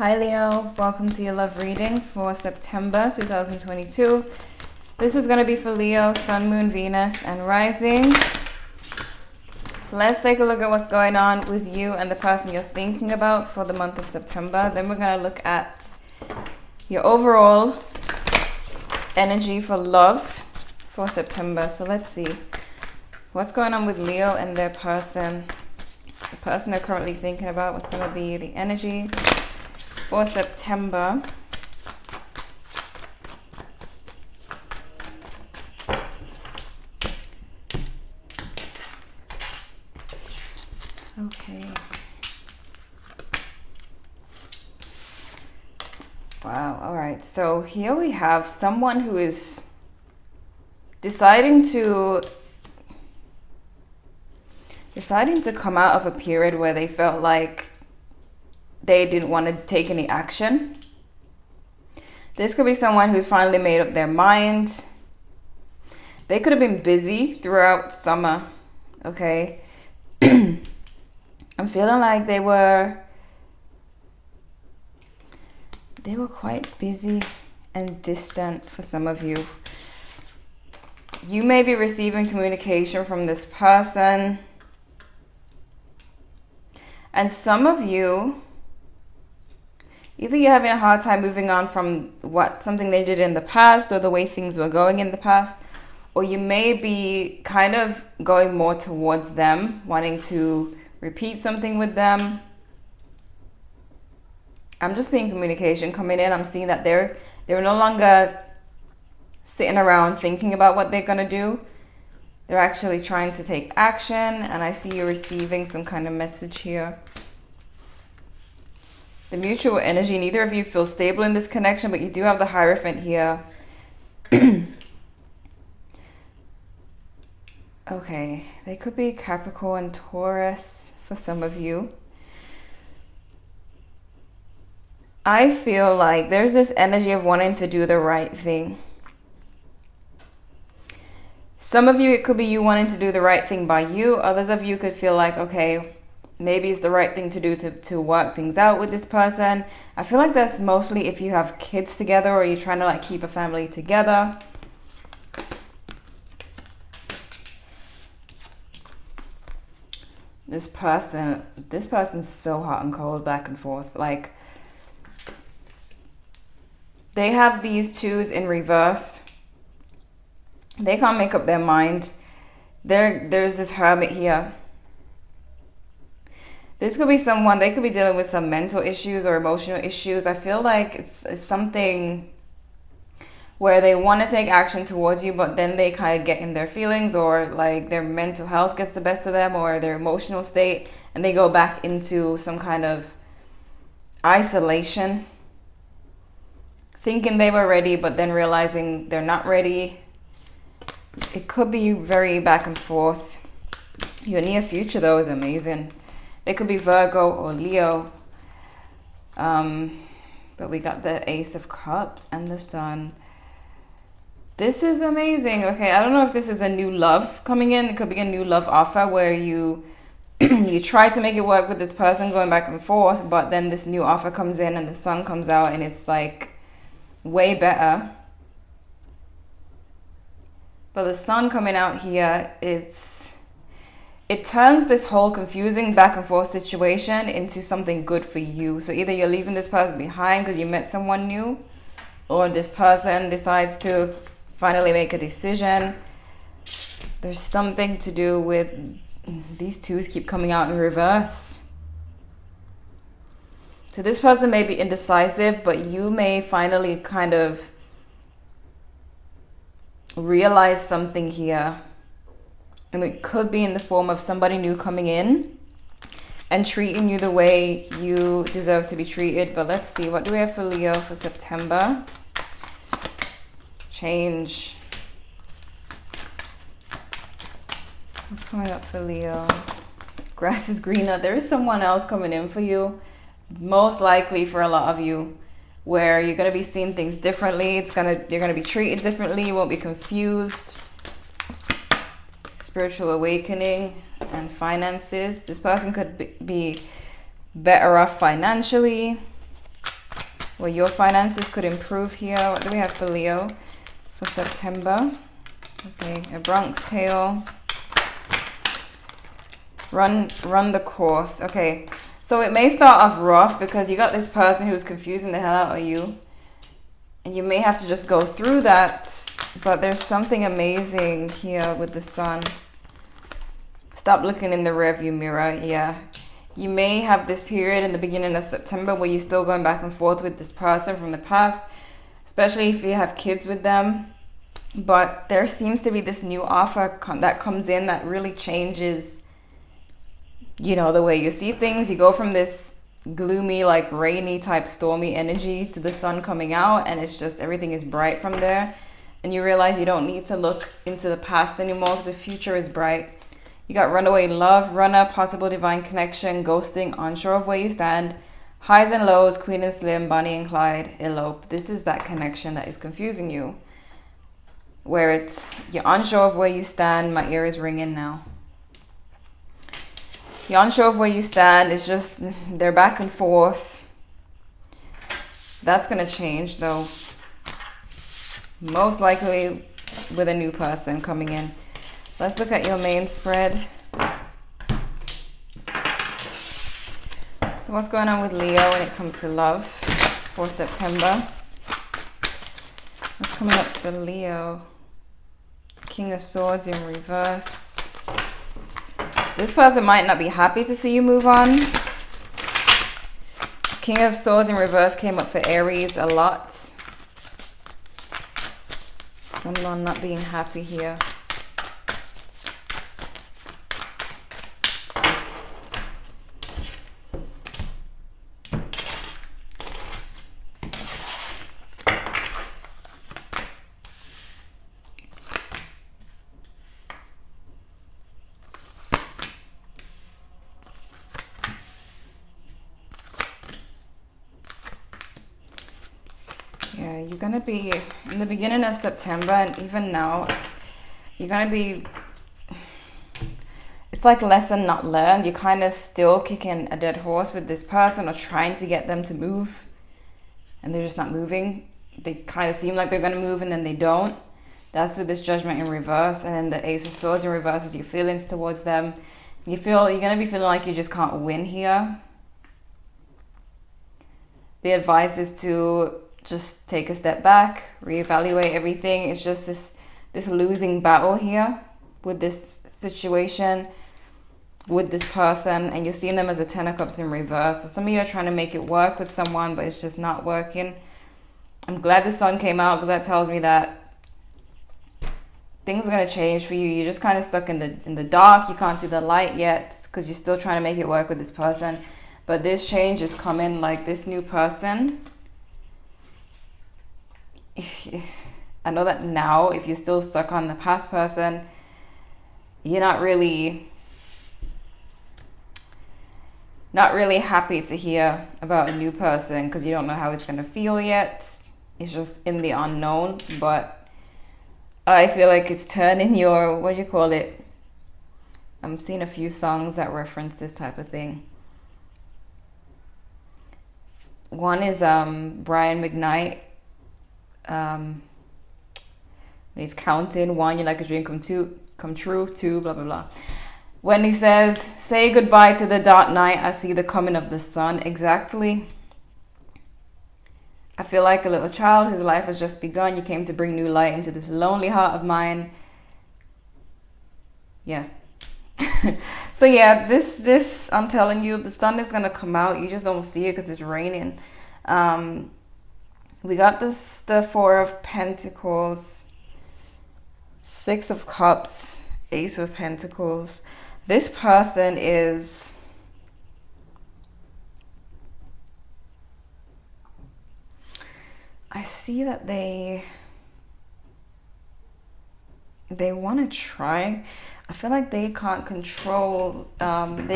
Hi Leo, welcome to your love reading for September 2022. This is going to be for Leo, Sun, Moon, Venus, and Rising. Let's take a look at what's going on with you and the person you're thinking about for the month of September. Then we're going to look at your overall energy for love for September. So let's see what's going on with Leo and their person, the person they're currently thinking about. What's going to be the energy for September. Okay. Wow. All right. So here we have someone who is deciding to come out of a period where they felt like they didn't want to take any action. This could be someone who's finally made up their mind. They could have been busy throughout summer, okay? I'm feeling like they were quite busy and distant for some of you. You may be receiving communication from this person. And some of you, either you're having a hard time moving on from something they did in the past or the way things were going in the past, or you may be kind of going more towards them, wanting to repeat something with them. I'm just seeing communication coming in. I'm seeing that they're no longer sitting around thinking about what they're going to do. They're actually trying to take action, and I see you receiving some kind of message here. The mutual energy, neither of you feel stable in this connection, but you do have the Hierophant here. Okay, they could be Capricorn, Taurus for some of you. I feel like there's this energy of wanting to do the right thing. Some of you, it could be you wanting to do the right thing by you. Others of you could feel like, okay, maybe it's the right thing to do to work things out with this person. I feel like that's mostly if you have kids together or you're trying to like keep a family together. This person's so hot and cold, back and forth. Like, they have these twos in reverse. They can't make up their mind. There's this Hermit here. This could be someone, they could be dealing with some mental issues or emotional issues. I feel like it's something where they want to take action towards you, but then they kind of get in their feelings, or like their mental health gets the best of them, or their emotional state, and they go back into some kind of isolation, thinking they were ready, but then realizing they're not ready. It could be very back and forth. Your near future, though, is amazing. They could be Virgo or Leo. But we got the Ace of Cups and the Sun. This is amazing. Okay, I don't know if this is a new love coming in. It could be a new love offer where you you try to make it work with this person going back and forth, but then this new offer comes in and the Sun comes out and it's like way better. But the Sun coming out here, it turns this whole confusing back and forth situation into something good for you. So either you're leaving this person behind because you met someone new, or this person decides to finally make a decision. There's something to do with these twos keep coming out in reverse. So this person may be indecisive, but you may finally kind of realize something here. And it could be in the form of somebody new coming in and treating you the way you deserve to be treated. But let's see, what do we have for Leo for September? Change. What's coming up for Leo? Grass is greener. There is someone else coming in for you. Most likely for a lot of you, where you're going to be seeing things differently. You're going to be treated differently. You won't be confused. Spiritual awakening and finances. This person could be better off financially. Well, your finances could improve here. What do we have for Leo for September? Okay, a Bronx Tale. Run the course. Okay, so it may start off rough because you got this person who's confusing the hell out of you. And you may have to just go through that. But there's something amazing here with the Sun. Stop looking in the rearview mirror. Yeah. You may have this period in the beginning of September where you're still going back and forth with this person from the past. Especially if you have kids with them. But there seems to be this new offer that comes in that really changes, you know, the way you see things. You go from this gloomy, like rainy type stormy energy to the sun coming out, and it's just everything is bright from there. And you realize you don't need to look into the past anymore because the future is bright. You got runaway love, runner, possible divine connection, ghosting, unsure of where you stand, highs and lows, Queen and Slim, Bonnie and Clyde, elope. This is that connection that is confusing you, where it's you're unsure of where you stand. My ear is ringing now. You're unsure of where you stand. It's just they're back and forth. That's gonna change though, most likely with a new person coming in. Let's look at your main spread. So what's going on with Leo when it comes to love for September? What's coming up for Leo? King of Swords in reverse. This person might not be happy to see you move on. King of Swords in reverse came up for Aries a lot. Someone not being happy here. Yeah, you're gonna be in the beginning of September, and even now you're gonna be, it's like lesson not learned. You're kind of still kicking a dead horse with this person or trying to get them to move, and they're just not moving. They kind of seem like they're gonna move and then they don't. That's with this Judgment in reverse, and then the Ace of Swords in reverse is your feelings towards them. You're gonna be feeling like you just can't win here. The advice is to just take a step back, reevaluate everything. It's just this losing battle here with this situation, with this person, and you're seeing them as a Ten of Cups in reverse. So some of you are trying to make it work with someone, but it's just not working. I'm glad the Sun came out because that tells me that things are going to change for you. You're just kind of stuck in the dark. You can't see the light yet because you're still trying to make it work with this person. But this change is coming, like this new person. I know that now, if you're still stuck on the past person, you're not really happy to hear about a new person because you don't know how it's going to feel yet. It's just in the unknown. But I feel like it's turning your, what do you call it? I'm seeing a few songs that reference this type of thing. One is Brian McKnight. He's counting. 1, you like a dream come true. 2, blah blah blah. When he says, say goodbye to the dark night, I see the coming of the sun. Exactly. I feel like a little child whose life has just begun. You came to bring new light into this lonely heart of mine. Yeah. So yeah, this I'm telling you, the sun is gonna come out. You just don't see it because it's raining. We got the 4 of Pentacles, 6 of Cups, Ace of Pentacles. This person is, I see that they want to try. I feel like they can't control, they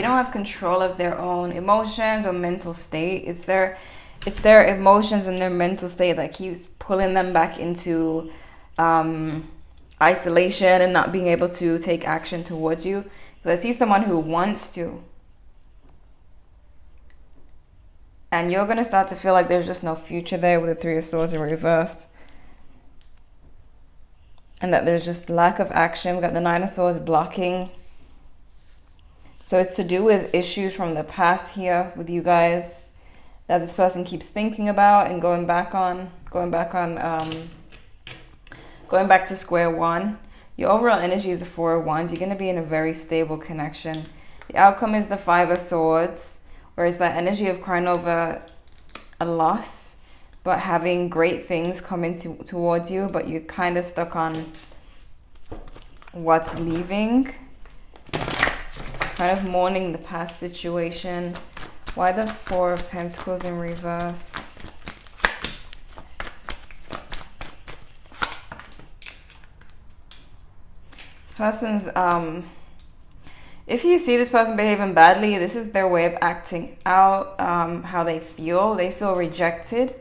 don't have control of their own emotions or mental state. It's their emotions and their mental state that keeps pulling them back into isolation and not being able to take action towards you. But I see someone who wants to. And you're going to start to feel like there's just no future there with the Three of Swords in reverse. And that there's just lack of action. We've got the Nine of Swords blocking. So it's to do with issues from the past here with you guys that this person keeps thinking about and going back to square one. Your overall energy is a Four of Wands. You're going to be in a very stable connection. The outcome is the Five of Swords, where it's that energy of crying over a loss, but having great things coming towards you, but you're kind of stuck on what's leaving. Kind of mourning the past situation. Why the Four of Pentacles in reverse? This person's, if you see this person behaving badly, this is their way of acting out how they feel. They feel rejected.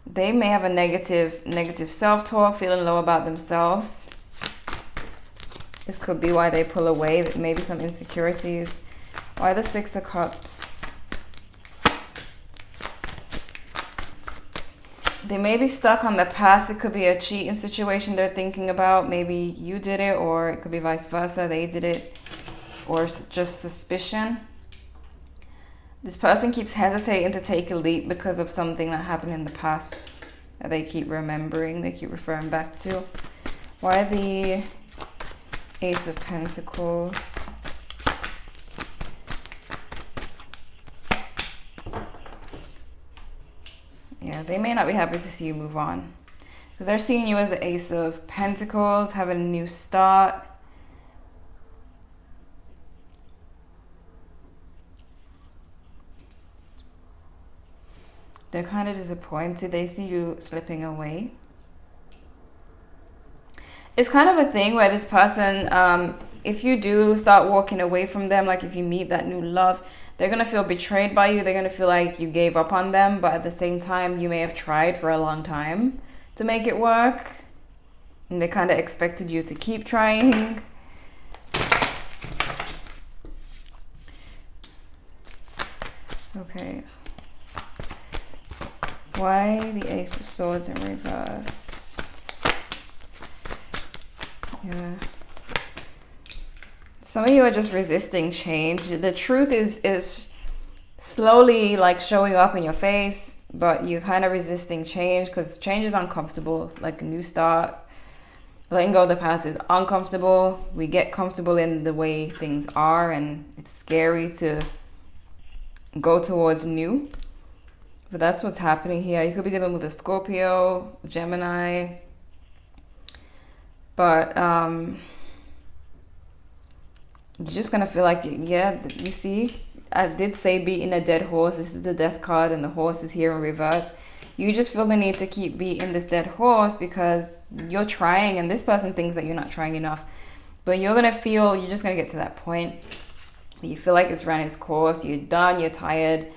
They may have a negative self-talk, feeling low about themselves. This could be why they pull away, maybe some insecurities. Why the Six of Cups? They may be stuck on the past. It could be a cheating situation they're thinking about. Maybe you did it, or it could be vice versa. They did it, or just suspicion. This person keeps hesitating to take a leap because of something that happened in the past that they keep remembering, they keep referring back to. Why the Ace of Pentacles? Yeah, they may not be happy to see you move on, because they're seeing you as the Ace of Pentacles, having a new start. They're kind of disappointed. They see you slipping away. It's kind of a thing where this person, if you do start walking away from them, like if you meet that new love, they're going to feel betrayed by you. They're going to feel like you gave up on them. But at the same time, you may have tried for a long time to make it work. And they kind of expected you to keep trying. Okay. Why the Ace of Swords in reverse? Yeah. Some of you are just resisting change. The truth is slowly like showing up in your face, but you're kind of resisting change because change is uncomfortable. Like a new start, letting go of the past is uncomfortable. We get comfortable in the way things are, and it's scary to go towards new. But that's what's happening here. You could be dealing with a Scorpio, Gemini. But you're just going to feel like, yeah, you see, I did say beating a dead horse. This is the Death card and the horse is here in reverse. You just feel the need to keep beating this dead horse because you're trying and this person thinks that you're not trying enough. But you're just going to get to that point where you feel like it's run its course. You're done, you're tired.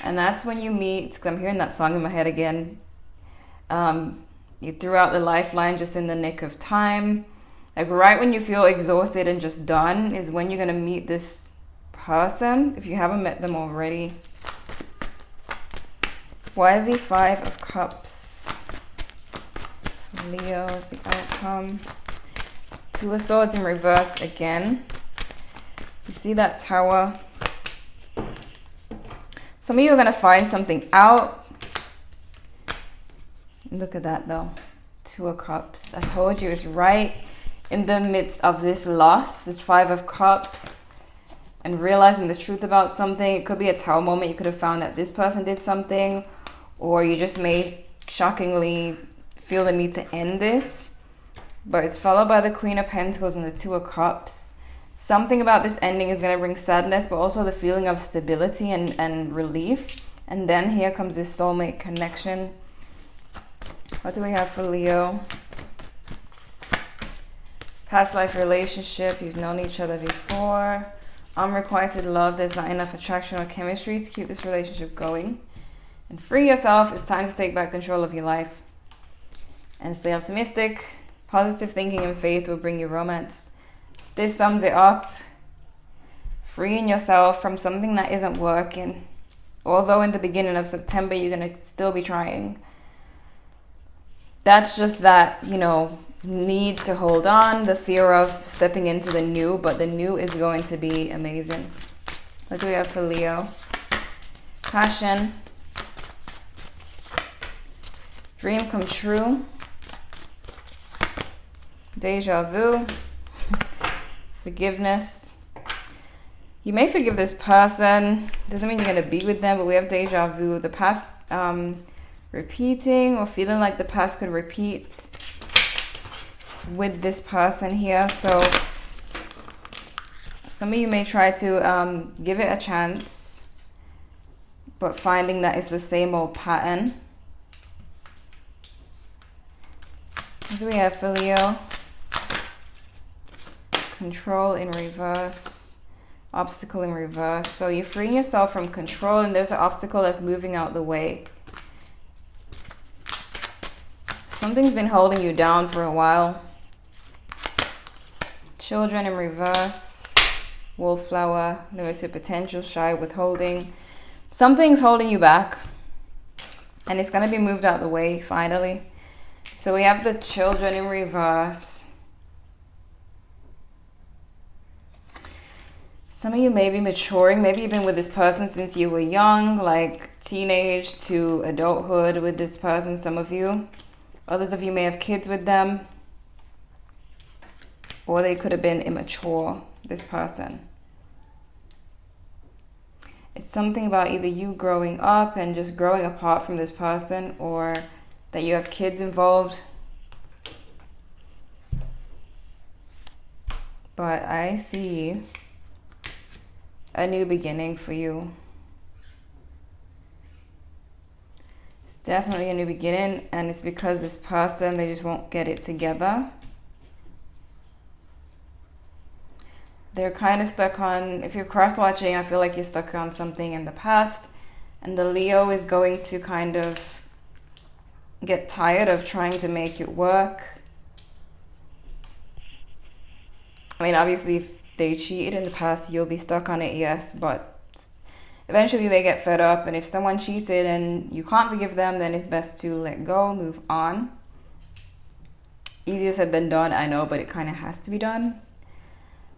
And that's when you meet, because I'm hearing that song in my head again. You threw out the lifeline just in the nick of time. Like right when you feel exhausted and just done is when you're going to meet this person, if you haven't met them already. Why the Five of Cups? Leo is the outcome. Two of Swords in reverse again. You see that Tower? Some of you are going to find something out. Look at that though. Two of Cups. I told you, it's right in the midst of this loss, this Five of Cups, and realizing the truth about something. It could be a Tower moment. You could have found that this person did something, or you just may shockingly feel the need to end this. But it's followed by the Queen of Pentacles and the Two of Cups. Something about this ending is going to bring sadness, but also the feeling of stability and relief. And then here comes this soulmate connection. What do we have for Leo? Past life relationship. You've known each other before. Unrequited love. There's not enough attraction or chemistry to keep this relationship going. And free yourself. It's time to take back control of your life. And stay optimistic. Positive thinking and faith will bring you romance. This sums it up. Freeing yourself from something that isn't working. Although in the beginning of September, you're going to still be trying. That's just that, you know, need to hold on, the fear of stepping into the new, but the new is going to be amazing. What do we have for Leo? Passion. Dream come true. Deja vu. Forgiveness. You may forgive this person. Doesn't mean you're going to be with them, but we have deja vu. The past repeating, or feeling like the past could repeat with this person here. So some of you may try to give it a chance, but finding that it's the same old pattern. What do we have for Leo? Control in reverse. Obstacle in reverse. So you're freeing yourself from control, and there's an obstacle that's moving out the way. Something's been holding you down for a while. Children in reverse. Wallflower. Limited potential. Shy. Withholding. Something's holding you back, and it's going to be moved out the way finally. So we have the children in reverse. Some of you may be maturing. Maybe you've been with this person since you were young, like teenage to adulthood with this person, some of you. Others of you may have kids with them. Or they could have been immature, this person. It's something about either you growing up and just growing apart from this person, or that you have kids involved. But I see a new beginning for you. It's definitely a new beginning, and it's because this person, they just won't get it together. They're kind of stuck on, if you're cross-watching, I feel like you're stuck on something in the past, and the Leo is going to kind of get tired of trying to make it work. I mean, obviously, if they cheated in the past, you'll be stuck on it, yes, but eventually they get fed up, and if someone cheated and you can't forgive them, then it's best to let go, move on. Easier said than done, I know, but it kind of has to be done.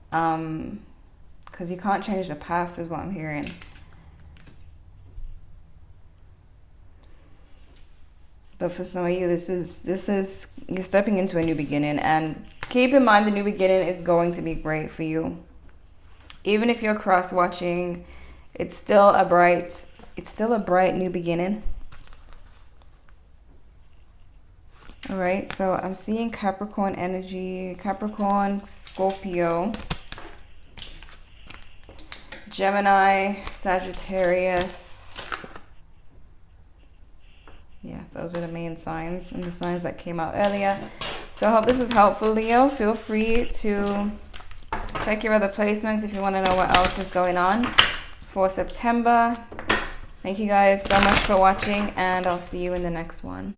Because you can't change the past is what I'm hearing. But for some of you, this is you're stepping into a new beginning, and keep in mind the new beginning is going to be great for you. Even if you're cross-watching, it's still a bright new beginning. All right, so I'm seeing Capricorn energy, Capricorn, Scorpio, Gemini, Sagittarius. Yeah, those are the main signs and the signs that came out earlier. So I hope this was helpful, Leo. Feel free to check your other placements if you want to know what else is going on for September. Thank you guys so much for watching, and I'll see you in the next one.